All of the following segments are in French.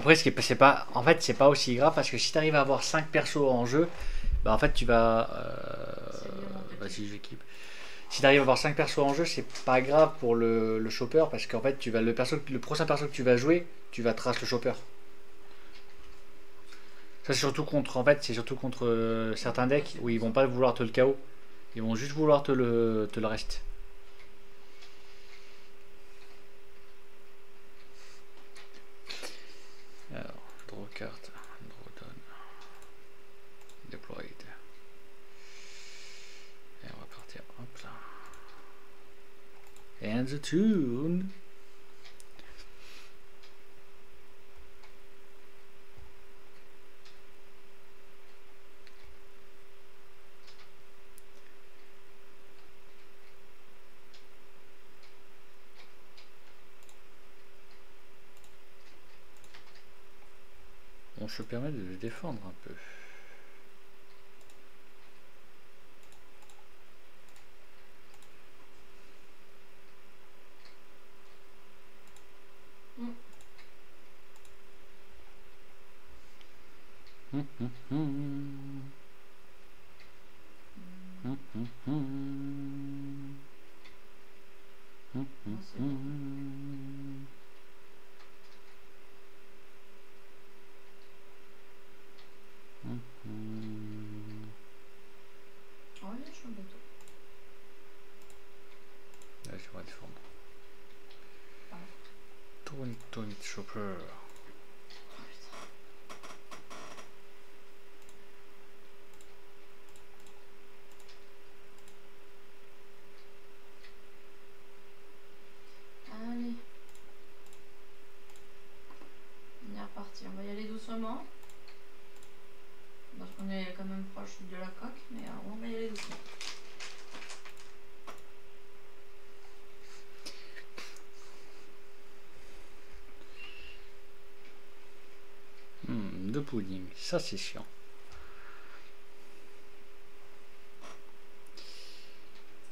Après, c'est pas, en fait, c'est pas aussi grave parce que si tu arrives à avoir 5 persos en jeu, bah en fait, tu vas. Vas-y, j'équipe. Si tu arrives à avoir 5 persos en jeu, c'est pas grave pour le chopper parce qu'en fait, le prochain perso que tu vas jouer, tu vas tracer le chopper. Ça, c'est surtout contre, en fait, c'est surtout contre certains decks où ils vont pas vouloir te le KO. Ils vont juste vouloir te le reste. Alors, draw carte, draw down, deployed. Et on va partir, hop là. And the tune. On se permet de le défendre un peu. Là, je vais défendre. Tony Chopper. Allez. On est reparti. On va y aller doucement. Parce qu'on est quand même proche de la coque, mais on va y aller doucement. De pudding, ça c'est chiant.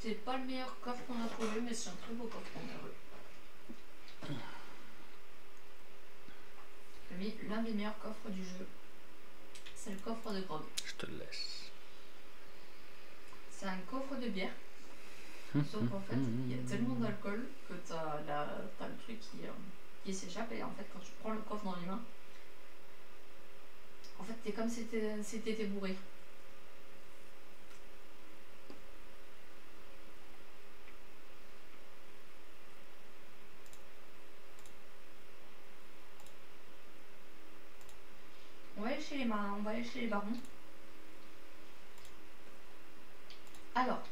C'est pas le meilleur coffre qu'on a trouvé, mais c'est un très beau coffre qu'on a trouvé. Oui, l'un des meilleurs coffres du jeu, c'est le coffre de grog. Je te le laisse. C'est un coffre de bière. Sauf qu'en fait, il y a tellement d'alcool que t'as le truc qui s'échappe. Et en fait, quand tu prends le coffre dans les mains, en fait, t'es comme si t'étais bourré. On va aller chez les marins, on va aller chez les barons. Alors,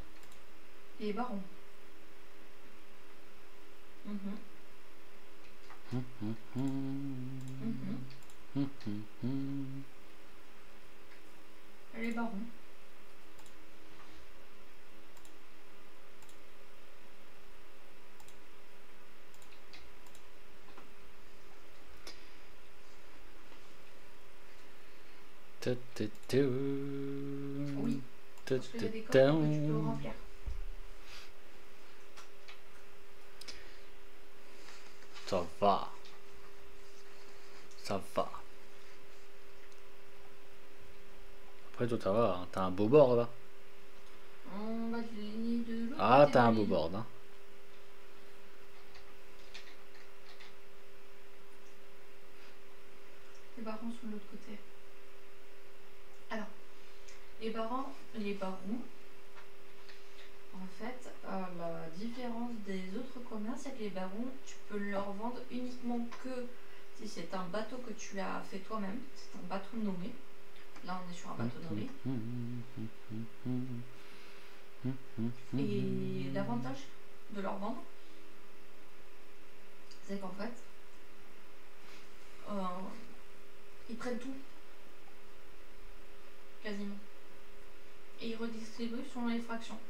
les barons. Les barons. Oui. Parce qu'il y a des coffres que tu peux remplir. Ça va. Ça va. Après toi ça va, hein. T'as un beau board là. On va de l'autre. Ah t'as un beau board hein. Les barons sont de l'autre côté. Alors, les barons, en fait, la différence des autres commerces, c'est que les barons, tu peux leur vendre uniquement que si c'est un bateau que tu as fait toi-même, c'est un bateau nommé. Là, on est sur un bateau nommé. Et l'avantage de leur vendre, c'est qu'en fait, ils prennent tout. Quasiment. Et ils redistribuent selon les fractions.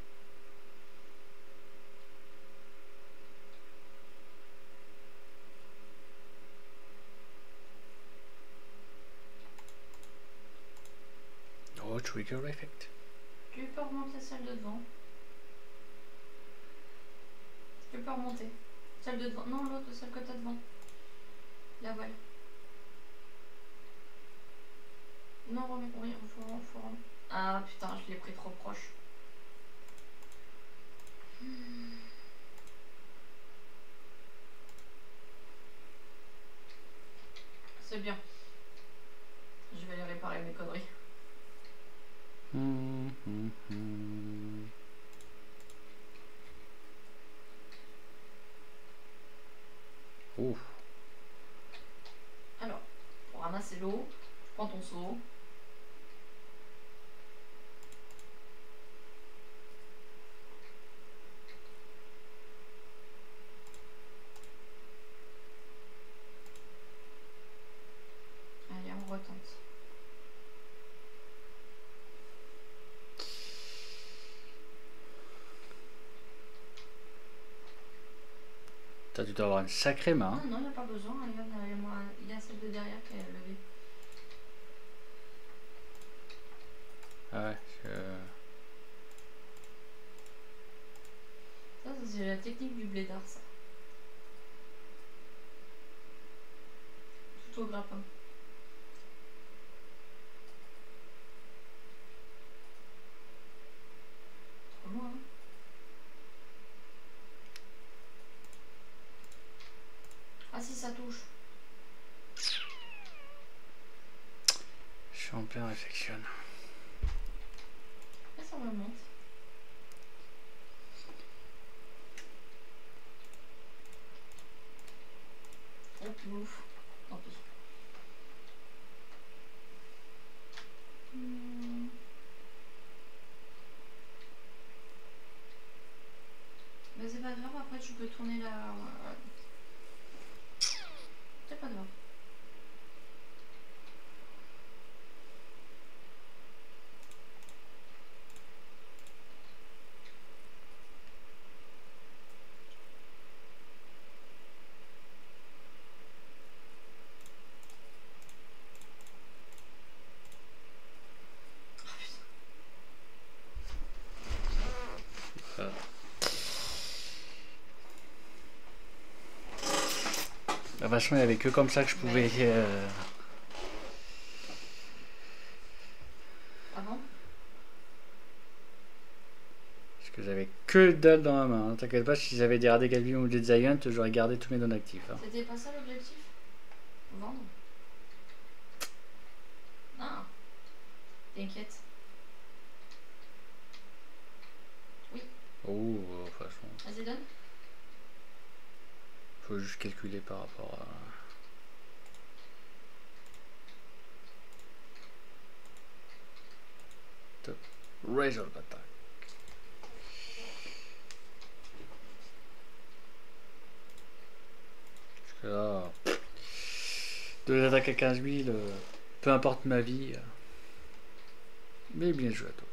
Oh, trigger effect. Tu peux remonter celle de devant. Tu peux remonter. Celle de devant. Non, l'autre, celle que t'as devant. La voile. Non, remets, faut rem- Ah putain, je l'ai pris trop proche. C'est bien. Je vais aller réparer mes conneries. Ouf. Alors, pour ramasser l'eau, tu prends ton seau. Allez, on retente. T'as dû avoir une sacrée main. Non, non, il n'y a pas besoin. Regarde, il y a celle de derrière qui est levée. Ah ouais, Ça c'est la technique du blédard, ça. Tout au grappin. Trop loin, hein. Ah si, ça touche. je suis en pleine réflexion. Et ça remonte. Oh, ouf. Tant pis. Mais c'est pas grave, après tu peux tourner la... C'est pas grave. De toute façon, il n'y avait que comme ça que je pouvais. Avant? Parce que j'avais que dalle dans ma main. Hein. T'inquiète pas, si j'avais des Radicalbium ou des Giant, j'aurais gardé tous mes dons actifs. Hein. C'était pas ça l'objectif? Vendre? Ah. T'inquiète. Oui. Oh, de toute façon. Vas-y, donne. Faut juste calculer par rapport à. Top. Razor attack. Parce que là. De l'attaque à 15 000, peu importe ma vie. Mais bien joué à toi.